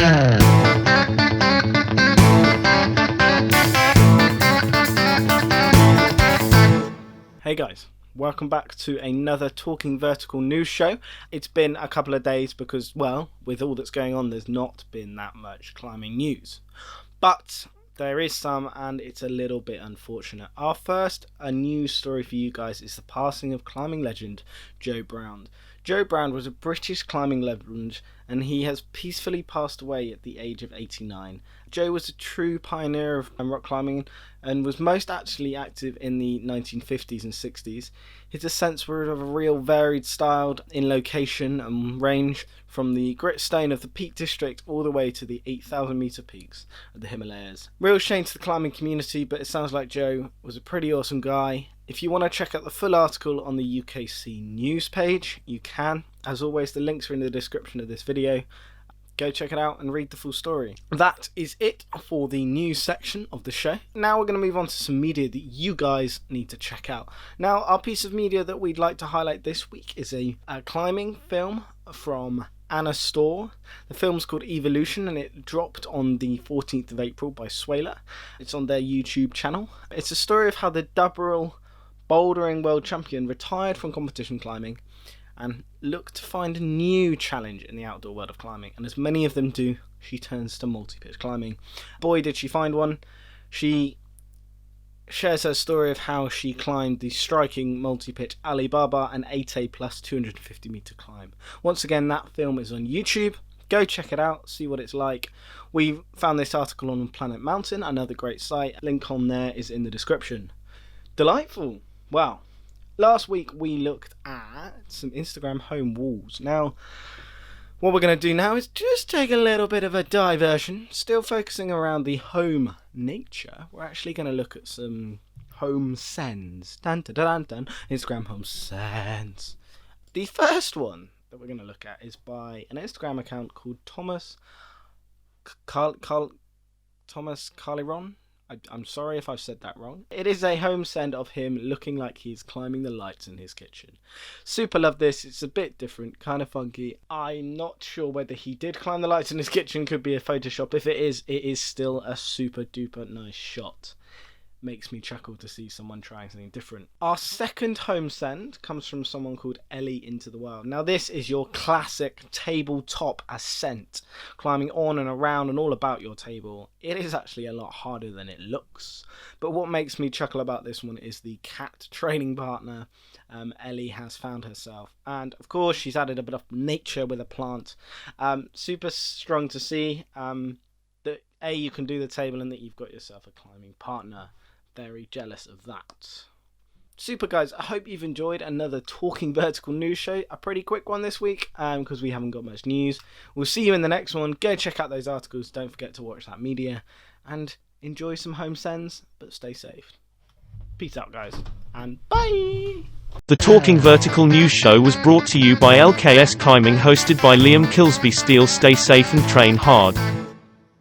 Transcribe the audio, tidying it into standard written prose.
Hey guys, welcome back to another Talking Vertical news show. It's been a couple of days because, well, with all that's going on, there's not been that much climbing news. But there is some, and it's a little bit unfortunate. Our first news story for you guys is the passing of climbing legend Joe Brown. Joe Brown was a British climbing legend, and he has peacefully passed away at the age of 89. Joe was a true pioneer of rock climbing and was most actually active in the 1950s and 60s. His ascents were of a real varied style in location and range, from the grit stone of the Peak District all the way to the 8,000 metre peaks of the Himalayas. Real shame to the climbing community, but it sounds like Joe was a pretty awesome guy. If you want to check out the full article on the UKC news page, you can. As always, the links are in the description of this video. Go check it out and read the full story. That is it for the news section of the show. Now we're going to move on to some media that you guys need to check out. Now, our piece of media that we'd like to highlight this week is a climbing film from Anna Storr. The film's called Evolution, and it dropped on the 14th of April by Swaler. It's on their YouTube channel. It's a story of how the double bouldering world champion retired from competition climbing and looked to find a new challenge in the outdoor world of climbing, and as many of them do, she turns to multi-pitch climbing. Boy, did she find one. She shares her story of how she climbed the striking multi-pitch Alibaba and 8A plus 250 metre climb. Once again, that film is on YouTube. Go check it out, see what it's like. We found this article on Planet Mountain, another great site. Link on there is in the description. Delightful. Wow. Last week we looked at some Instagram home walls. Now, what we're going to do now is just take a little bit of a diversion, still focusing around the home nature. We're actually going to look at some home sends. Dun, dun, dun, dun. Instagram home sends. The first one that we're going to look at is by an Instagram account called Thomas Carliron. I'm sorry if I've said that wrong. It is a home send of him looking like he's climbing the lights in his kitchen. Super love this. It's a bit different, kind of funky. I'm not sure whether he did climb the lights in his kitchen. Could be a Photoshop. If it is still a super duper nice shot. Makes me chuckle to see someone trying something different. Our second home send comes from someone called Ellie Into the Wild. Now this is your classic tabletop ascent, climbing on and around and all about your table. It is actually a lot harder than it looks, but what makes me chuckle about this one is the cat training partner Ellie has found herself, and of course she's added a bit of nature with a plant. Super strong to see that you can do the table and that you've got yourself a climbing partner. Very jealous of that. Super guys, I hope you've enjoyed another Talking Vertical news show. A pretty quick one this week because we haven't got much news. We'll see you in the next one. Go check out those articles. Don't forget to watch that media and enjoy some home sends, but stay safe. Peace out guys, and bye! The Talking Vertical news show was brought to you by LKS Climbing, hosted by Liam Kilsby-Steele. Stay safe and train hard.